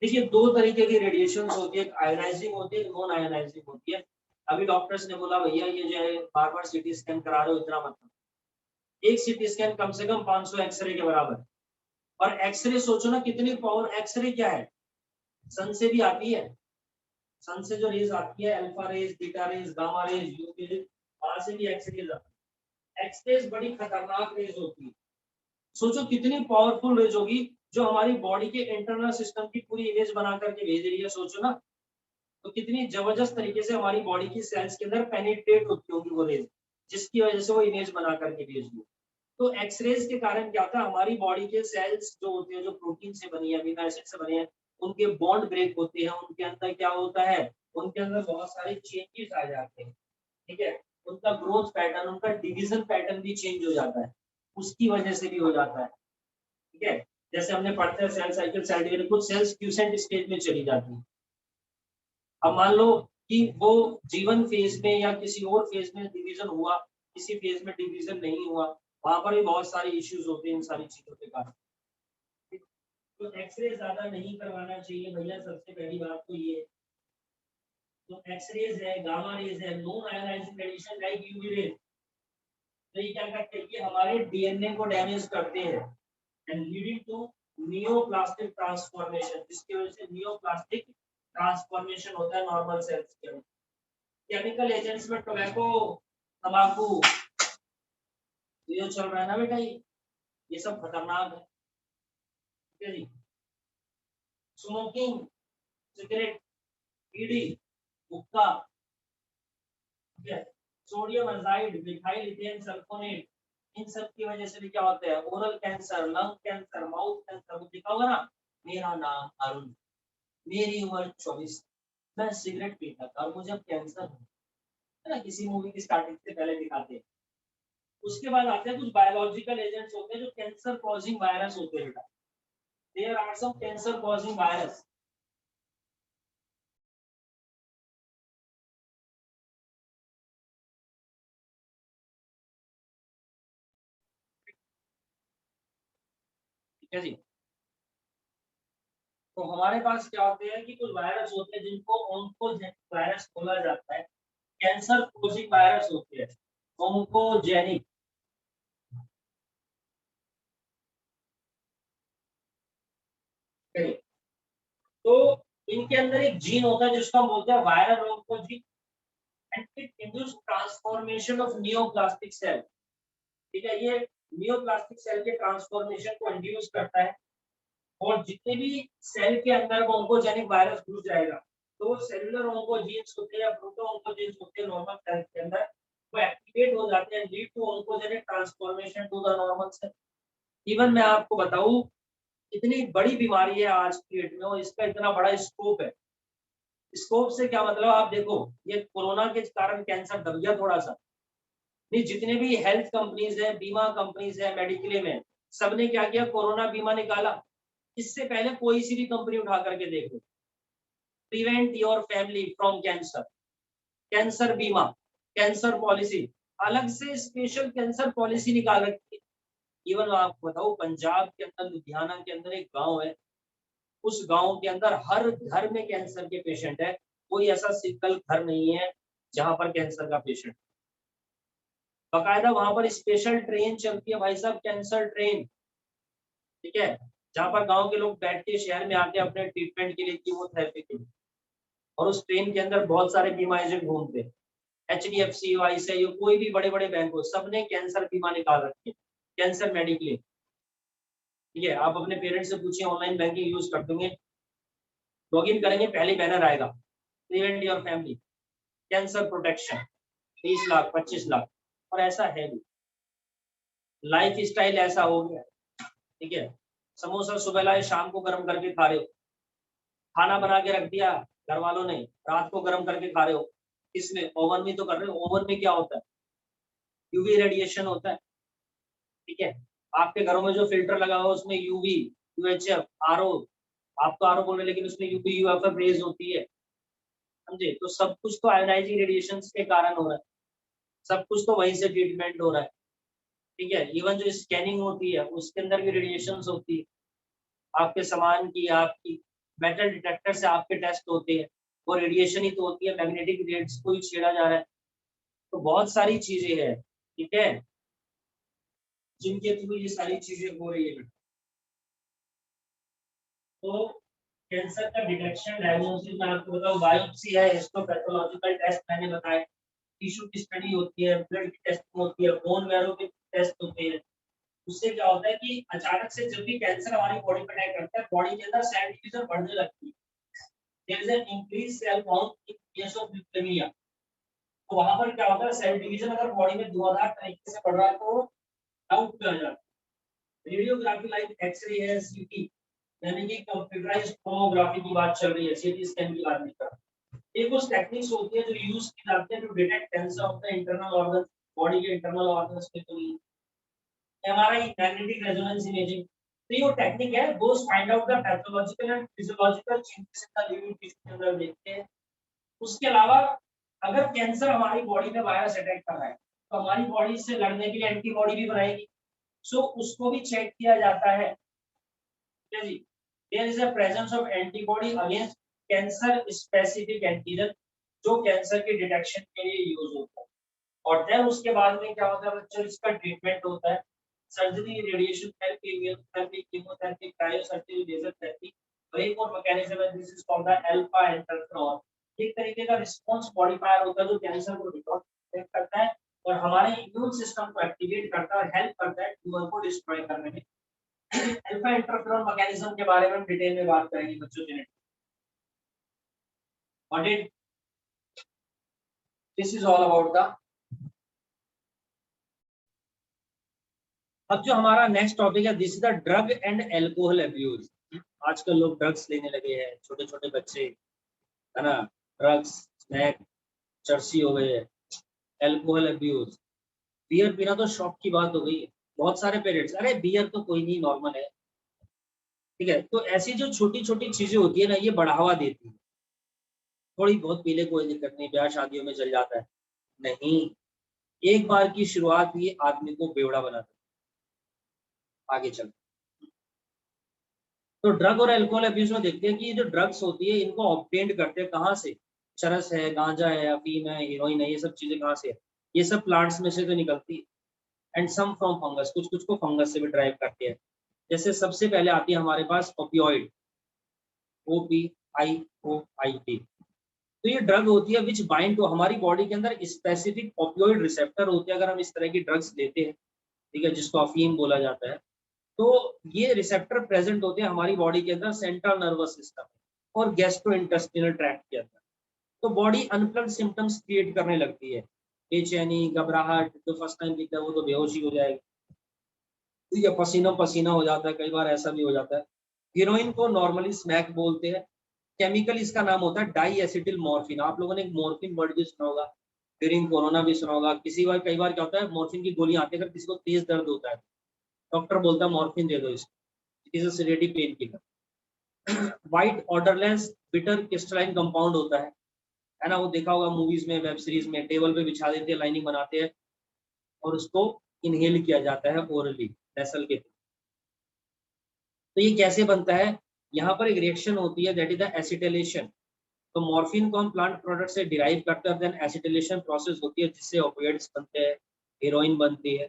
देखिए दो तरीके की रेडिएशन होती है, आयोनाइजिंग होती है, नॉन आयोनाइजिंग होती है। अभी डॉक्टर्स ने बोला भैया ये जो है बार बार सीटी स्कैन करा रहे हो, इतना मत, एक सीटी स्कैन कम से कम 500 एक्सरे के बराबर। और एक्सरे सोचो ना कितनी पावर, एक्सरे क्या है, सन से भी आती है, सन से जो रेज आती है, alpha rays, beta rays, gamma rays, UV rays, वहां से भी एक्सरेज आती है। एक्सरेज बड़ी खतरनाक रेज होती है, सोचो कितनी पावरफुल रेज होगी, जो हमारी बॉडी के इंटरनल सिस्टम की पूरी इमेज बना करके भेज रही है, सोचो ना, तो कितनी जबरदस्त तरीके से हमारी बॉडी की सेल्स के अंदर पेनिट्रेट होती होगी वो रेज, जिसकी वजह से वो इमेज बना करके भेज दी। तो एक्सरेज के कारण क्या होता है, हमारी बॉडी के सेल्स जो होते हैं, जो प्रोटीन से बनी है, अमीनो एसिड से बने हैं, उनके बॉन्ड ब्रेक होते हैं, उनके अंदर क्या होता है, उनके अंदर बहुत सारे चेंजेस आ जाते हैं, ठीक है, उनका ग्रोथ पैटर्न, उनका डिवीजन पैटर्न भी चेंज हो जाता है, उसकी वजह से भी हो जाता है, ठीक है। जैसे हमने पढ़ते हैं सेल साइकिल, सेल डिवीजन, कुछ सेल्स क्यूसेंट स्टेज में चली जाती है। अब मान लो कि वो जीवन फेज में या किसी और फेज में डिवीजन हुआ, किसी फेज में डिवीजन नहीं हुआ, वहां पर भी बहुत सारे इश्यूज होते हैं इन सारी चीजों के कारण। तो एक्सरे ज्यादा नहीं करवाना चाहिए भैया, सबसे पहली बात तो ये। तो एक्सरेज है, गामा रेज है, non ionising radiation like UV rays, तो ये क्या करते हैं कि हमारे डीएनए को डैमेज करते हैं, and leading to neoplastic transformation, जिसकी वजह से नियोप्लास्टिक ट्रांसफॉर्मेशन होता है नॉर्मल सेल्स के अंदर। केमिकल एजेंट्स में टोबैको, तंबाकू, ये जो चल रहा है ना बेटा, ये ये सब खतरनाक है, ठीक है जी। स्मोकिंग, सिगरेट, बीड़ी, हुक्का, ठीक है, sodium azide, methyl ethane sulphonate, इन सब की वजह से भी क्या होता है, oral cancer, lung cancer, mouth cancer. लिखा होगा ना, मेरा नाम अरुण, मेरी उम्र 24, मैं सिगरेट पीता था और मुझे अब कैंसर है ना, किसी मूवी की स्टार्टिंग से पहले दिखाते हैं। उसके बाद आते हैं कुछ बायोलॉजिकल एजेंट्स होते हैं जो कैंसर कॉजिंग वायरस होते हैं बेटा। There are some cancer causing virus. ठीक है जी। तो हमारे पास क्या होते हैं कि कुछ वायरस होते हैं जिनको ओंकोजेनिक वायरस बोला जाता है, कैंसर कॉजिंग वायरस होते हैं ओंकोजेनिक। तो इनके अंदर एक जीन होता है जिसको हम बोलते हैं viral oncogene, and it induce transformation of neoplastic cell. ठीक है, ये नियोप्लास्टिक सेल के ट्रांसफॉर्मेशन को इंड्यूस करता है, और जितने भी सेल के अंदर वो ओंकोजेनिक वायरस घुस जाएगा, तो वो सेलुलर ओंकोजीन्स होते हैं या प्रोटो ओंकोजीन्स होते हैं नॉर्मल सेल के अंदर, वो एक्टिवेट हो जाते हैं, lead to oncogenic transformation to the normal cell. Even मैं आपको बताऊं, इतनी बड़ी बीमारी है आज की डेट में और इसका इतना बड़ा स्कोप है। स्कोप से क्या मतलब, आप देखो ये कोरोना के कारण कैंसर दब गया थोड़ा सा, नहीं जितने भी हेल्थ कंपनीज है, बीमा कंपनीज है, मेडिक्लेम है, सबने क्या किया, कोरोना बीमा निकाला। इससे पहले कोई सी भी कंपनी उठा करके देख लो, prevent your family from cancer, cancer बीमा, कैंसर पॉलिसी, अलग से स्पेशल कैंसर पॉलिसी निकाल रखी है। इवन आपको बताओ, पंजाब के अंदर लुधियाना के अंदर एक गांव है, उस गांव के अंदर हर घर में कैंसर के पेशेंट है, कोई ऐसा सिंगल घर नहीं है जहां पर कैंसर का पेशेंट। बकायदा वहां पर स्पेशल ट्रेन चलती है भाई साहब, कैंसर ट्रेन, ठीक है, जहां पर गांव के लोग बैठ के शहर में आके अपने ट्रीटमेंट के लिए, कीमोथेरेपी के लिए, और उस ट्रेन के अंदर बहुत सारे बीमा एजेंट घूमते हैं, HDFC, ICICI, कोई भी बड़े बड़े बैंक हो, सबने कैंसर बीमा निकाल रखी है, कैंसर मेडिक्लेम। ठीक है, आप अपने पेरेंट्स से पूछिए, ऑनलाइन बैंकिंग यूज कर देंगे, लॉगिन करेंगे, पहले बैनर आएगा, prevent your family, cancer protection, 30 lakh, 25 lakh. और ऐसा है भी, लाइफ स्टाइल ऐसा हो गया, ठीक है, समोसा सुबह लाए शाम को गर्म करके खा रहे हो, खाना बना के रख दिया घर वालों ने, रात को गर्म करके खा रहे हो, इसमें ओवन में तो कर रहे हो, ओवन में क्या होता है, यूवी रेडिएशन होता है, ठीक है, आपके घरों में जो फिल्टर लगा हुआ है उसमें यूवी, UHF, RO, आप तो RO बोल रहे, लेकिन उसमें यूवी UFF रेज होती है, समझे, तो सब कुछ तो आयोनाइजिंग रेडिएशन के कारण हो रहा है, सब कुछ तो वहीं से ट्रीटमेंट हो रहा है, ठीक है। इवन जो स्कैनिंग होती है उसके अंदर भी रेडिएशन होती है, आपके सामान की, आपकी मेटल डिटेक्टर से आपके टेस्ट होते हैं, वो रेडिएशन ही तो होती है, मैग्नेटिक रेड्स को ही छेड़ा जा रहा है। तो बहुत सारी चीजें हैं, ठीक है, जिनके थ्रू ये सारी चीजें हो रही है। तो कैंसर का डिटेक्शन डायग्नोसिस में आपको बताओ, बायोप्सी है, हिस्टोपैथोलॉजिकल टेस्ट मैंने बताया, टिश्यू की स्टडी होती है, ब्लड की टेस्टिंग होती है, बोन मैरो के टेस्ट होते हैं। उससे क्या होता है कि अचानक से जब भी कैंसर हमारी बॉडी पर अटैक करता है, बॉडी के अंदर सेल डिवीजन बढ़ने लगती है, there is an increase cell count in case of leukaemia. तो वहां पर क्या होता है, सेल डिवीजन अगर बॉडी में धुआंधार तरीके से बढ़ रहा है तो डाउट किया जाता है। रेडियोग्राफी लाइक एक्सरे है, CT, यानी कि कंप्यूटराइज्ड टोमोग्राफी की बात चल रही है, CT स्कैन की बात नहीं कर रहा। ये कुछ टेक्निक्स होती है जो यूज की जाती है to detect cancer of the internal organ, body के इंटरनल ऑर्गन्स में। तो MRI, मैग्नेटिक रेजोनेंस इमेजिंग, तो ये टेक्निक है, goes find out the pathological and physiological changes in the living tissue के अंदर देखते हैं। उसके अलावा अगर कैंसर हमारी बॉडी में वायरस अटैक कर रहा है, तो हमारी बॉडी से लड़ने के लिए एंटीबॉडी भी बनाएगी, सो उसको भी चेक किया जाता है, ठीक है जी। There is a presence of antibody against cancer specific antigen, जो कैंसर के डिटेक्शन के लिए यूज होता है। और देन उसके बाद में क्या होता है बच्चों, इसका ट्रीटमेंट होता है, surgery, radiation therapy, immunotherapy, chemotherapy, cryosurgery, laser therapy. एक और मैकेनिज्म है, this is called the alpha interferon. एक तरीके का रिस्पांस मॉडिफायर होता है जो कैंसर को डिटेक्ट करता है और हमारे इम्यून सिस्टम को एक्टिवेट करता है और हेल्प करता है ट्यूमर को डिस्ट्रॉय करने में। अल्फा इंटरफेरॉन मैकेनिज्म के बारे में हम डिटेल में बात करेंगे बच्चों के लिए। What it this is all about the। अब जो हमारा नेक्स्ट टॉपिक है, this is the drug and alcohol abuse. आजकल लोग ड्रग्स लेने लगे हैं, छोटे छोटे बच्चे, है ना। ड्रग्स, स्नैक, चर्सी हो गए, एल्कोहल अब्यूज। बियर पीना तो शौक की बात हो गई है। बहुत सारे पेरेंट्स, अरे बियर तो कोई नहीं, नॉर्मल है, ठीक है। तो ऐसी जो छोटी छोटी चीजें होती है ना, ये बढ़ावा देती है। थोड़ी बहुत पीले कोई दिक्कत नहीं, ब्याह शादियों में चल जाता है, नहीं। एक बार की शुरुआत ये आदमी को बेवड़ा बनाता है आगे चल। तो ड्रग और अल्कोहल अब्यूज में देखते हैं कि ये जो ड्रग्स होती है, इनको ऑब्टेन्ड करते हैं कहाँ से। चरस है, गांजा है, अफीम है, हीरोइन है, ये सब चीजें कहाँ से है? ये सब प्लांट्स में से तो निकलती है। एंड सम फ्रॉम फंगस, कुछ कुछ को फंगस से भी ड्राइव करते हैं। जैसे सबसे पहले आती है हमारे पास ओपियोइड, OPIOID। तो ये ड्रग होती है विच बाइंड टू, हमारी बॉडी के अंदर स्पेसिफिक ओपियोइड रिसेप्टर होते हैं अगर हम इस तरह की ड्रग्स लेते हैं, ठीक है, जिसको अफीम बोला जाता है। तो ये रिसेप्टर प्रेजेंट होते हैं हमारी बॉडी के अंदर सेंट्रल नर्वस सिस्टम और गैस्ट्रोइंटेस्टिनल ट्रैक्ट के अंदर। तो बॉडी अनप्लग्ड सिम्टम्स क्रिएट करने लगती है, बेचैनी, घबराहट। जो फर्स्ट टाइम पीता है वो तो बेहोश ही हो जाएगा, या पसीना पसीना हो जाता है, कई बार ऐसा भी हो जाता है। हीरोइन को नॉर्मली स्मैक बोलते हैं। केमिकल इसका नाम होता है डाई एसिटिल मॉर्फिन। आप लोगों ने एक मॉर्फिन वर्ड भी सुना होगा, ड्यूरिंग कोरोना भी सुना होगा। किसी बार कई बार क्या होता है, मॉर्फिन की गोलियां आती है, अगर किसी को तेज दर्द होता है, डॉक्टर बोलता है मॉर्फिन दे दो इसको, it is a sedative pain killer. White odourless bitter crystalline compound होता है ना। वो देखा होगा मूवीज में, वेब सीरीज में, टेबल पे बिछा देते हैं, लाइनिंग बनाते हैं और उसको इनहेल किया जाता है ओरली, नेसल के थ्रू। तो ये कैसे बनता है? यहाँ पर एक रिएक्शन होती है, दैट इज द एसिटिलेशन। तो मॉर्फिन को हम प्लांट प्रोडक्ट से डिराइव करते हैं, देन एसिटिलेशन प्रोसेस होती है जिससे ओपियोइड्स बनते हैं, हीरोइन बनती है।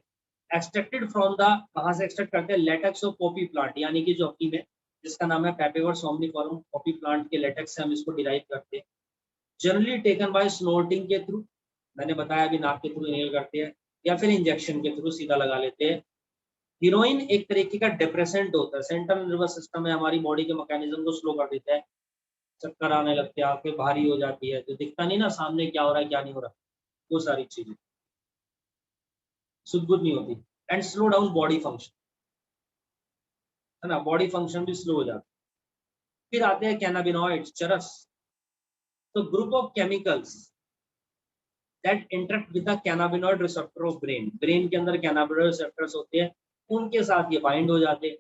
एक्सट्रैक्टेड फ्रॉम द, कहाँ से एक्सट्रैक्ट करते हैं? लेटेक्स ऑफ पॉपी प्लांट, यानी कि जो अफीम है जिसका नाम है पेपेवर सोम्निफॉरम, पॉपी प्लांट के लेटेक्स से हम इसको डिराइव करते हैं। जनरली टेकन बाय स्नोर्टिंग के थ्रू, मैंने बताया अभी, नाक के थ्रू इनहेल करते हैं या फिर इंजेक्शन के थ्रू सीधा लगा लेते हैं। हीरोइन एक तरीके का डिप्रेसेंट होता है, सेंट्रल नर्वस सिस्टम है, हमारी बॉडी के मैकेनिज्म को स्लो कर देता है। चक्कर आने लगते हैं, आंखें भारी हो जाती है, तो दिखता नहीं ना सामने क्या हो रहा है क्या नहीं हो रहा, वो सारी चीजें सुध-बुध नहीं होती। And slow down body function, है ना, बॉडी फंक्शन भी स्लो हो जाता है। फिर आते हैं कैनाबिनॉइड्स, चरस। तो group of chemicals that interact with the cannabinoid receptor of brain, brain के अंदर कैनाबिनॉइड रिसेप्टर्स होते हैं, उनके साथ ये बाइंड हो जाते हैं।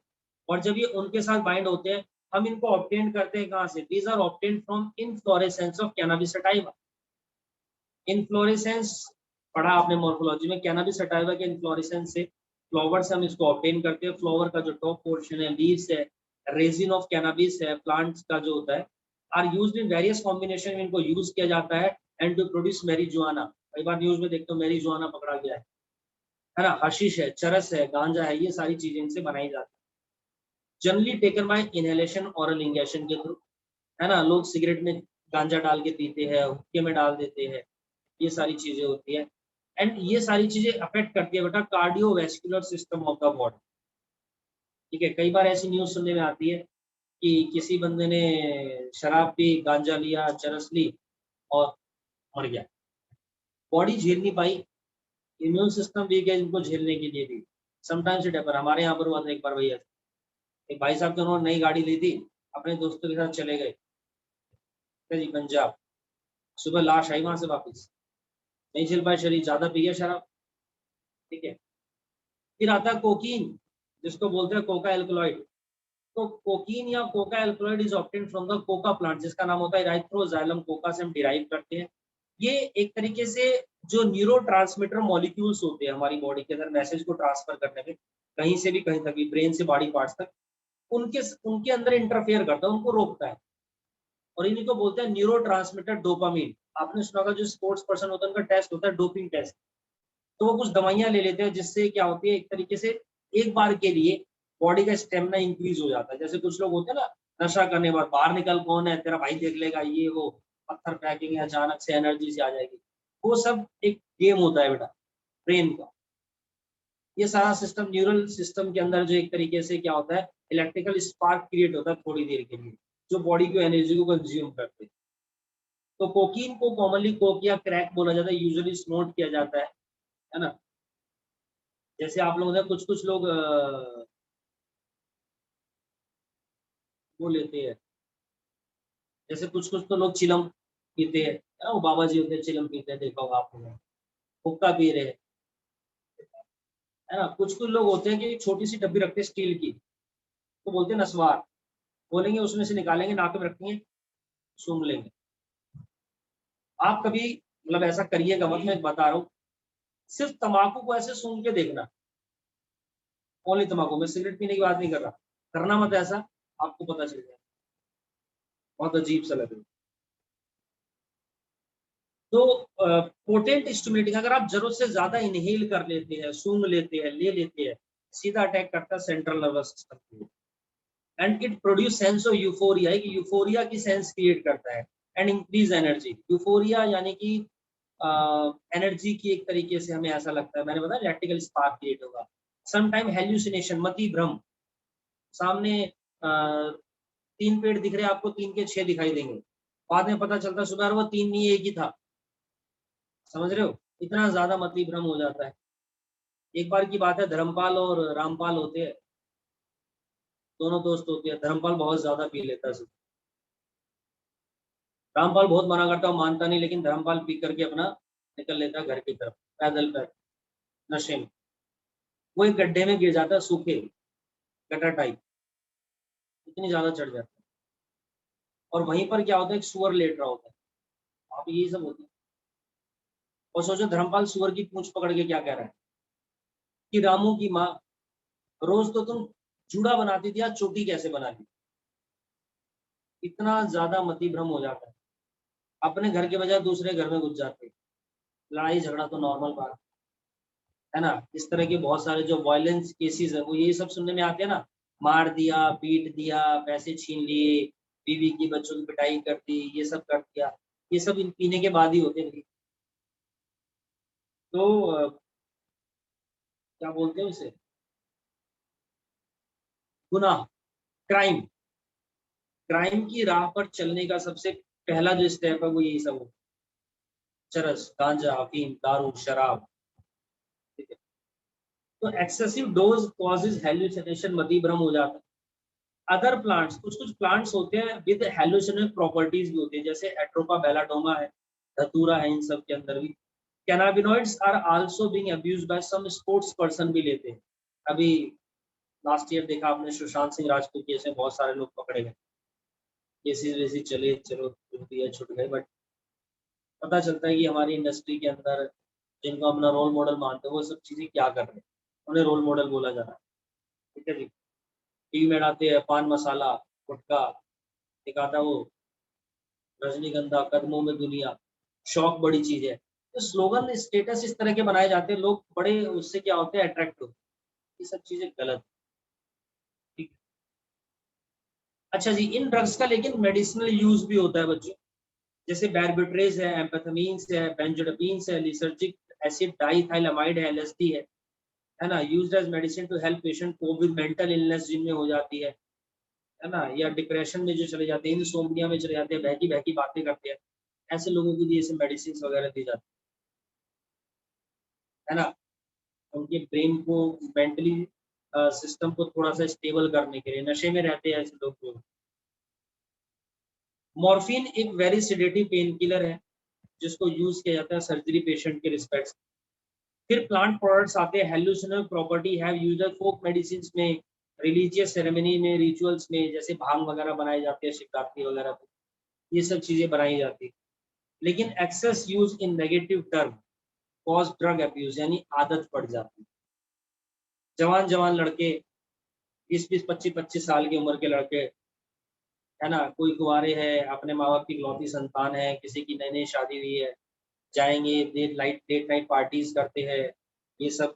और जब ये उनके साथ बाइंड होते हैं, हम इनको ऑब्टेन करते हैं कहाँ से? These are obtain from inflorescence of cannabis sativa. Inflorescence पढ़ा आपने मॉर्फोलॉजी में, कैनाबिस सटाइवा के इनफ्लोरेसेंस से, फ्लावर से हम इसको ऑब्टेन करते हैं। फ्लावर का जो टॉप पोर्शन है, लीव्स है, रेजिन ऑफ कैनाबिस है, प्लांट्स का जो होता है, are used in various combination में, इनको यूज किया जाता है एंड टू प्रोड्यूस मैरिजुआना। कई बार न्यूज में देखते हो मैरिजुआना पकड़ा गया है ना। हशीश है, चरस है, गांजा है, ये सारी चीजें इनसे बनाई जाती है। Generally taken by inhalation, oral injection के थ्रू, है ना। लोग सिगरेट में गांजा डाल के पीते हैं, हुक्के में डाल देते हैं, ये सारी चीजें होती है। एंड ये सारी चीजें अफेक्ट करती है बेटा cardiovascular system of the body, ठीक है। कई बार ऐसी न्यूज सुनने में आती है कि किसी बंदे ने शराब पी, गांजा लिया, चरस ली और मर गया, बॉडी झेल नहीं पाई, इम्यून सिस्टम वीक है इनको झेलने के लिए भी। समटाइम्स इट हैपन, हमारे यहाँ पर हुआ था एक बार भैया, एक भाई साहब थे, उन्होंने नई गाड़ी ली थी, अपने दोस्तों के साथ चले गए जी पंजाब। सुबह लाश आई वहां से वापस, नहीं झेल पाए शरीर, ज्यादा पी गया शराब, ठीक है। फिर आता है कोकीन, जिसको बोलते हैं कोका एल्कलॉइड। तो कोकीन या Coca alkaloid is obtained from the Coca plant, जिसका नाम होता है इराइथ्रोजाइलम कोका, से हम डिराइव करते हैं। ये एक तरीके से जो न्यूरोट्रांसमीटर मॉलिक्यूल्स होते हैं हमारी बॉडी के अंदर मैसेज को ट्रांसफर करने में, कहीं से भी कहीं तक भी, ब्रेन से बॉडी पार्ट्स तक, उनके उनके अंदर इंटरफेयर करता है, उनको रोकता है। और इन्हीं को बोलते हैं न्यूरोट्रांसमीटर डोपामीन। आपने सुना होगा जो स्पोर्ट्स पर्सन होता है उनका टेस्ट होता है डोपिंग टेस्ट। तो वो कुछ दवाइयां ले लेते हैं जिससे क्या होती है, एक तरीके से एक बार के लिए बॉडी का स्टेमिना इंक्रीज हो जाता है। जैसे कुछ लोग होते हैं ना, नशा करने के बाद बाहर निकल, कौन है तेरा भाई देख लेगा, ये वो पत्थर फेंकेंगे, अचानक से एनर्जी से आ जाएगी। वो सब एक गेम होता है बेटा, ब्रेन का। ये सारा सिस्टम न्यूरल सिस्टम के अंदर जो एक तरीके से क्या होता है, इलेक्ट्रिकल स्पार्क क्रिएट होता है थोड़ी देर के लिए, जो बॉडी को एनर्जी को कंज्यूम करते हैं। तो कोकीन को कॉमनली कोक या क्रैक बोला जाता है, यूजुअली स्नोट किया जाता है ना। जैसे आप लोगों ने कुछ कुछ लोग वो लेते हैं, जैसे कुछ कुछ तो लोग चिलम पीते हैं, है ना, वो बाबा जी होते हैं चिलम पीते हैं, देखा होगा आप लोगों ने, हुक्का पी रहे हैं, है ना। कुछ कुछ लोग होते हैं कि छोटी सी डब्बी रखते हैं स्टील की, तो बोलते हैं नस्वार, बोलेंगे उसमें से निकालेंगे, नाक में रखेंगे, सूंघ लेंगे। आप कभी मतलब ऐसा करिएगा मत, मैं बता रहा हूँ, सिर्फ तम्बाकू को ऐसे सूंघ के देखना, ओनली तम्बाकू, मैं सिगरेट पीने की बात नहीं कर रहा, करना मत ऐसा, आपको पता चल जाएगा, बहुत अजीब सा लगेगा। तो पोटेंट स्टिमुलेटिंग, अगर आप जरूरत से ज्यादा इनहेल कर लेते हैं, सूंघ लेते हैं, ले लेते हैं, सीधा अटैक करता है सेंट्रल नर्वस सिस्टम को, and it produce sense of euphoria, एक यूफोरिया की सेंस क्रिएट करता है, एंड इंक्रीज एनर्जी। यूफोरिया यानी कि एनर्जी की एक तरीके से हमें ऐसा लगता है, मैंने बताया इलेक्ट्रिकल स्पार्क क्रिएट होगा। समटाइम हेल्यूसिनेशन, मति भ्रम, सामने 3 पेड़ दिख रहे हैं आपको, 3 के 6 दिखाई देंगे, बाद में पता चलता सुबह वो 3 नहीं एक ही था, समझ रहे हो, इतना ज्यादा मति भ्रम हो जाता है। एक बार की बात है, धर्मपाल और रामपाल होते हैं, दोनों दोस्त होते हैं, धर्मपाल बहुत ज्यादा पी लेता है, रामपाल बहुत मना करता है, मानता नहीं, लेकिन धर्मपाल पी करके अपना निकल लेता है घर की तरफ पैदल पैदल नशे में। वो एक गड्ढे में गिर जाता है, सूखे गटर टाइप, इतनी ज्यादा चढ़ जाता है, और वहीं पर क्या होता है, एक सुअर लेट रहा होता है, वहाँ पे यही सब होता है। और सोचो धर्मपाल सुअर की पूंछ पकड़ के क्या कह रहा है कि रामू की माँ, रोज तो तुम जूड़ा बनाती थी, आज चोटी कैसे बना ली। इतना ज्यादा मति भ्रम हो जाता है, अपने घर के बजाय दूसरे घर में घुस जाते हैं। लड़ाई झगड़ा तो नॉर्मल बात है ना। इस तरह के बहुत सारे जो वायलेंस केसेस है वो ये सब सुनने में आते हैं ना, मार दिया, पीट दिया, पैसे छीन लिए, बीवी की बच्चों की पिटाई कर दी, ये सब कर दिया, ये सब इन पीने के बाद ही होते हैं। तो क्या बोलते हैं उसे, गुनाह, क्राइम, क्राइम की राह पर चलने का सबसे पहला जो स्टेप है वो यही सब होता है, चरस, गांजा, अफीम, दारू, शराब, ठीक है। तो एक्सेसिव डोज कॉजेज हेलुसिनेशन, मति भ्रम हो जाता है। अदर प्लांट्स, कुछ कुछ प्लांट्स होते हैं विद हेलुसिनेट प्रॉपर्टीज भी होती है, जैसे एट्रोपा बेलाडोमा है, धतूरा है, इन सब के अंदर भी। Cannabinoids are also being abused by some sports person भी लेते हैं। अभी लास्ट ईयर देखा आपने, सुशांत सिंह राजपूत केस में बहुत सारे लोग पकड़े गए, केसेस वेसेस चले, चलो छूट दिया, छूट गए, बट पता चलता है कि हमारी इंडस्ट्री के अंदर जिनको अपना रोल मॉडल मानते हैं वो सब चीजें क्या कर रहे हैं, उन्हें रोल मॉडल बोला जा रहा है, ठीक है जी। टीवी में डालते हैं पान मसाला, गुटखा, दिखाता वो रजनीगंधा, कदमों में दुनिया, शौक बड़ी चीज है। तो स्लोगन स्टेटस इस तरह के बनाए जाते हैं, लोग बड़े उससे क्या होते हैं, अट्रैक्ट होते हैं। ये सब चीजें गलत, ठीक है। अच्छा जी, इन ड्रग्स का लेकिन मेडिसिनल यूज भी होता है बच्चों, जैसे बैरबिट्रेज है, एम्फेटामिन्स है, बेंजोडापिन्स है, लिसर्जिक एसिड डाइथाइलामाइड है, एलएसडी है ना, used as medicine to help patient cope with mental illness जिनमें हो जाती है ना, या डिप्रेशन में जो चले जाते हैं, इंसोम्निया में चले जाते हैं, बहकी बहकी बातें करते हैं, ऐसे लोगों के लिए ऐसे मेडिसिन वगैरह दी जाती है ना, उनके ब्रेन को मेंटली सिस्टम को थोड़ा सा स्टेबल करने के लिए, नशे में रहते हैं ऐसे लोग। मॉर्फिन एक वेरी सिडेटिव पेन किलर है, जिसको यूज किया जाता है सर्जरी पेशेंट के रिस्पेक्ट। फिर प्लांट प्रोडक्ट्स आते हैं, hallucinogen property have used folk medicine में, रिलीजियस सेरेमनी में, रिचुअल्स में, जैसे भांग वगैरह बनाए जाते हैं शिवरात्रि वगैरह पे, ये सब चीजें बनाई जाती है। लेकिन excess use in negative term cause drug abuse, यानी आदत पड़ जाती है। जवान जवान लड़के, 20-20, 25-25 साल की उम्र के लड़के, है ना, कोई कुंवारे हैं, अपने माँ बाप की इकलौती संतान है, किसी की नई नई शादी हुई है, जाएंगे लेट नाइट पार्टीज करते हैं, ये सब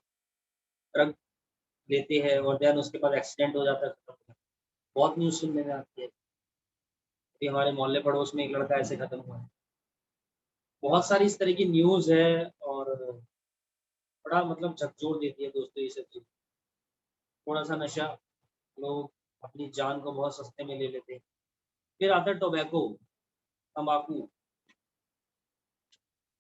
ड्रग लेते हैं, और देन उसके बाद एक्सीडेंट हो जाता है। बहुत न्यूज़ सुनने में आती है कि हमारे मोहल्ले पड़ोस में एक लड़का ऐसे खत्म हुआ है। बहुत सारी इस तरह की न्यूज़ है, और बड़ा बड़ा मतलब झकझोर देती है दोस्तों ये सब चीज। थोड़ा सा नशा, लोग अपनी जान को बहुत सस्ते में ले लेते हैं। फिर आता है टोबैको, तंबाकू।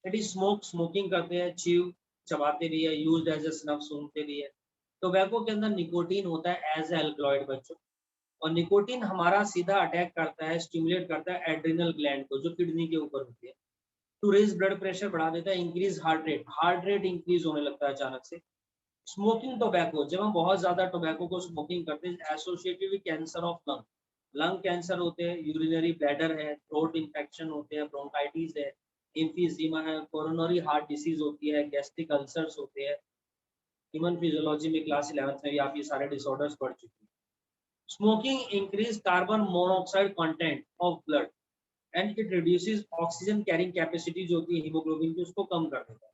इट इज स्मोकिंग करते हैं, च्यू चबाते भी है, यूज्ड एज ए स्नफ सूंघते भी है। टोबैको के अंदर निकोटीन होता है एज एल्कलॉइड बच्चों, और निकोटीन हमारा सीधा अटैक करता है, स्टिमुलेट करता है एड्रिनल ग्लैंड को जो किडनी के ऊपर होती है। टू रेज ब्लड प्रेशर बढ़ा देता है, इंक्रीज हार्ट रेट इंक्रीज होने लगता है अचानक से। स्मोकिंग टोबैको, जब हम बहुत ज्यादा टोबैको को स्मोकिंग करते हैं, associated with cancer of lung, lung cancer होते हैं, यूरिनरी ब्लैडर है, थ्रोट इन्फेक्शन होते हैं, ब्रोंकाइटिस है, इम्फीजीमा है, कोरोनरी हार्ट डिसीज होती है, गैस्ट्रिक अल्सर्स होते हैं। ह्यूमन फिजियोलॉजी में क्लास 11th में भी आप ये सारे डिसऑर्डर्स पढ़ चुके हैं। Smoking increase carbon monoxide content of blood and it reduces oxygen carrying capacity जो होती है हीमोग्लोबिन की, उसको कम कर देता है।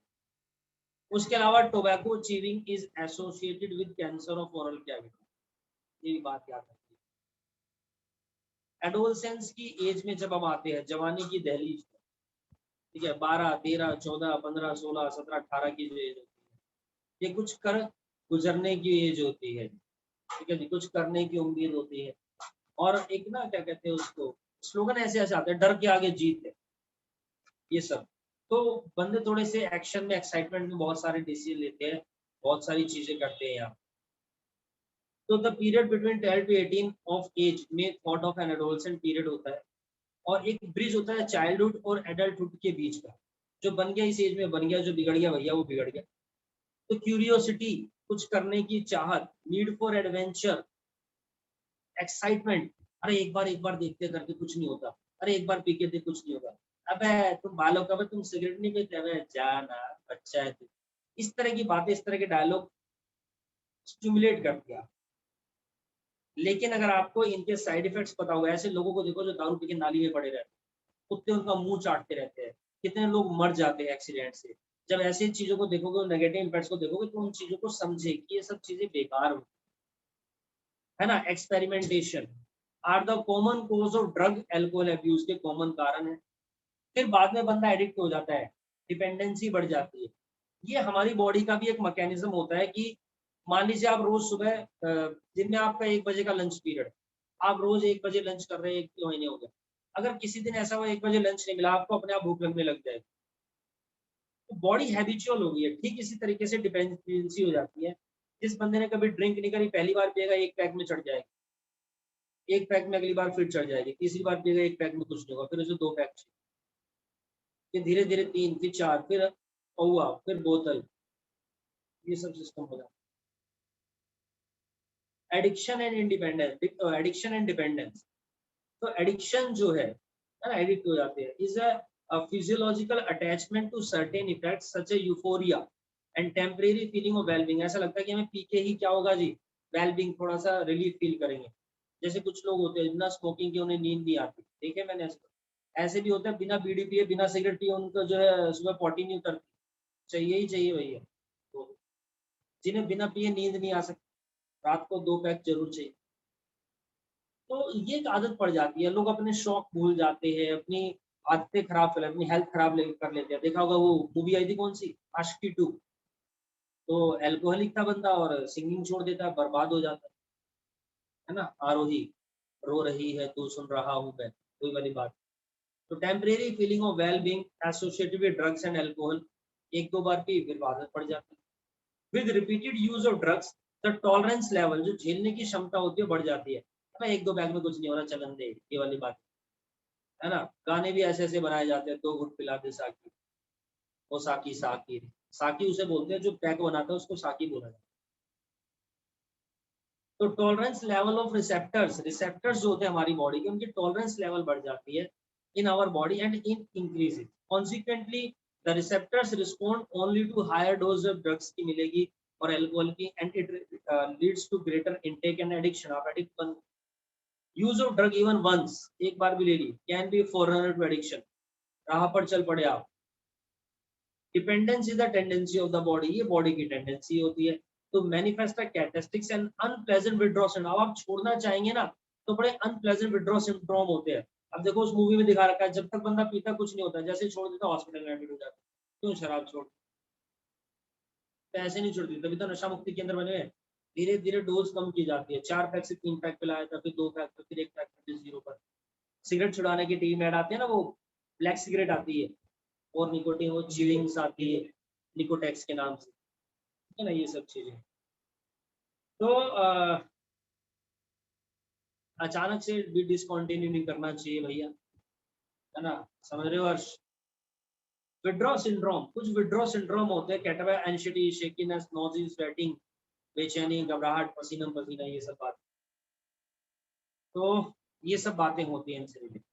उसके अलावा tobacco chewing is associated with cancer of oral cavity, ये भी बात याद रखिए। एडोलसेंस की एज में जब हम आते हैं, जवानी की दहलीज, ठीक है, 12, 13, 14, 15, 16, 17, 18 की जो एज होती है, ये कुछ कर गुजरने की एज होती है, ठीक है जी, कुछ करने की उम्मीद होती है। और एक ना क्या कहते हैं उसको, स्लोगन ऐसे ऐसे आते हैं, डर के आगे जीत है, ये सब। तो बंदे थोड़े से एक्शन में, एक्साइटमेंट में बहुत सारे डिसीजन लेते हैं, बहुत सारी चीजें करते हैं यहाँ। तो the period between 12 to 18 of age में thought of an adolescent period होता है, और एक ब्रिज होता है चाइल्डहुड और एडल्टहुड के बीच का। जो बन गया इस एज में बन गया, जो बिगड़ गया भैया वो बिगड़ गया। तो क्यूरियोसिटी, कुछ करने की चाहत, नीड फॉर एडवेंचर, एक्साइटमेंट, अरे एक बार देखते करके कुछ नहीं होता, अरे एक बार पी के देख कुछ नहीं होगा, अबे तुम बालों का, तुम सिगरेट नहीं पीते, अबे जाना बच्चा है तू। इस तरह की बातें, इस तरह के डायलॉग स्टिमुलेट करते हैं। लेकिन अगर आपको इनके साइड इफेक्ट्स पता होगा, ऐसे लोगों को देखो जो दारू पी के नाली में पड़े रहते हैं, कुत्ते उनका मुंह चाटते रहते हैं, कितने लोग मर जाते हैं एक्सीडेंट से। जब ऐसी चीजों को देखोगे, नेगेटिव इम्पैक्ट्स को देखोगे, तो उन चीजों को समझे कि ये सब चीजें बेकार हो, है ना। Experimentation are the common cause of drug alcohol abuse के कॉमन कारण है। फिर बाद में बंदा एडिक्ट हो जाता है, डिपेंडेंसी बढ़ जाती है। ये हमारी बॉडी का भी एक मैकेनिज्म होता है कि मान लीजिए आप रोज सुबह दिन में आपका 1 बजे का लंच पीरियड, आप रोज 1 बजे लंच कर रहे हैं, 1 महीने हो गए। अगर किसी दिन ऐसा हुआ 1 बजे लंच नहीं मिला, आपको अपने आप भूख लगने लग जाएगी। तो बॉडी हैबिचुअल हो गई है। ठीक इसी तरीके से डिपेंडेंसी हो जाती है। जिस बंदे ने कभी ड्रिंक नहीं करी, पहली बार पिएगा 1 पैक में चढ़ जाएगी, 1 पैक में अगली बार फिर चढ़ जाएगी, तीसरी बार पिएगा 1 पैक में कुछ नहीं होगा, फिर उसे 2 पैक चाहिए, फिर धीरे धीरे 3, फिर 4, फिर पौआ, फिर बोतल, ये सब सिस्टम हो जाता है। Addiction and independence, addiction and dependence. तो एडिक्शन जो है ना, एडिक्ट हो जाते हैं, is a physiological attachment to certain effects such a euphoria and temporary feeling of wellbeing. ऐसा लगता है कि हमें पी के ही क्या होगा जी, वेलबींग, थोड़ा सा रिलीफ फील करेंगे। जैसे कुछ लोग होते हैं बिना स्मोकिंग के उन्हें नींद नहीं आती, देखे मैंने ऐसे भी होते हैं, बिना बीड़ी पिए, बिना सिगरेट पिए उनको जो है सुबह पॉटी नहीं उतरती, चाहिए ही चाहिए भैया। तो जिन्हें बिना पिए नींद नहीं आ सकती, रात को 2 पैक जरूर चाहिए। तो ये एक आदत पड़ जाती है, लोग अपने शौक भूल जाते हैं, अपनी आदतें खराब कर, अपनी हेल्थ खराब कर लेते हैं। देखा होगा वो मूवी आई थी कौन सी, आशिकी 2, तो एल्कोहलिक था बंदा और सिंगिंग छोड़ देता है, बर्बाद हो जाता है ना। आरोही, रो रही है तू सुन रहा हूँ मैं, कोई वाली बात। तो temporary feeling of well being associated with drugs and alcohol, 1-2 bar P फिर आदत पड़ जाती है। With repeated use of drugs the tolerance level, जो झेलने की क्षमता होती है, बढ़ जाती है। मैं 1-2 बैग में कुछ नहीं हो रहा, चलन दे, ये वाली बात है ना। गाने भी ऐसे ऐसे बनाए जाते हैं, 2 घुट पिला दे साकी, वो साकी साकी, साकी उसे बोलते हैं जो पैक बनाता है, उसको साकी बोला जाता है। तो tolerance level of receptors, receptors जो होते हैं हमारी बॉडी के, उनकी टॉलरेंस लेवल बढ़ जाती है in our body and in increase. Consequently the receptors respond only to higher dose of drugs की मिलेगी और एल्कोहल की, and it leads to greater intake and addiction. आप एडिक्ट बन, use of drug even once, एक बार भी ले ली, can be forerunner to addiction, राह पर चल पड़े आप। Dependence is the tendency of the body, ये बॉडी की टेंडेंसी होती है। तो manifest characteristics and unpleasant withdraw syndrome, आप छोड़ना चाहेंगे ना तो बड़े अनप्लेजेंट विड्रॉ सिंड्रोम होते हैं। अब देखो उस मूवी में दिखा रखा है, जब तक बंदा पीता कुछ नहीं होता, जैसे छोड़ देता हॉस्पिटल में एडमिट हो जाता है, क्यों, शराब छोड़। तो ऐसे नहीं छोड़ती, तभी तो नशा मुक्ति केंद्र बने हुए हैं। धीरे धीरे डोज कम की जाती है, 4 पैक से 3 पैक पे लाया था, फिर 2 पैक पे, फिर 1 पैक पे, 0 पर। सिगरेट छुड़ाने की टीम ऐड आती है ना, वो ब्लैक सिगरेट आती है और निकोटिन, वो चिलिंग्स आती है निकोटेक्स के नाम से, ठीक है ना, ये सब चीजें। तो अचानक से भी डिसकंटिन्यू नहीं करना चाहिए भैया, है ना, समझ रहे हो हर्ष। विड्रॉ सिंड्रोम, कुछ विड्रॉ सिंड्रोम होते हैं, कैटाबा, एंजाइटी, शेकीनेस, नॉजिया, स्वेटिंग, बेचैनी, घबराहट, पसीना पसीना, ये सब बात। तो ये सब बातें होती हैं इनसे रिलेटेड।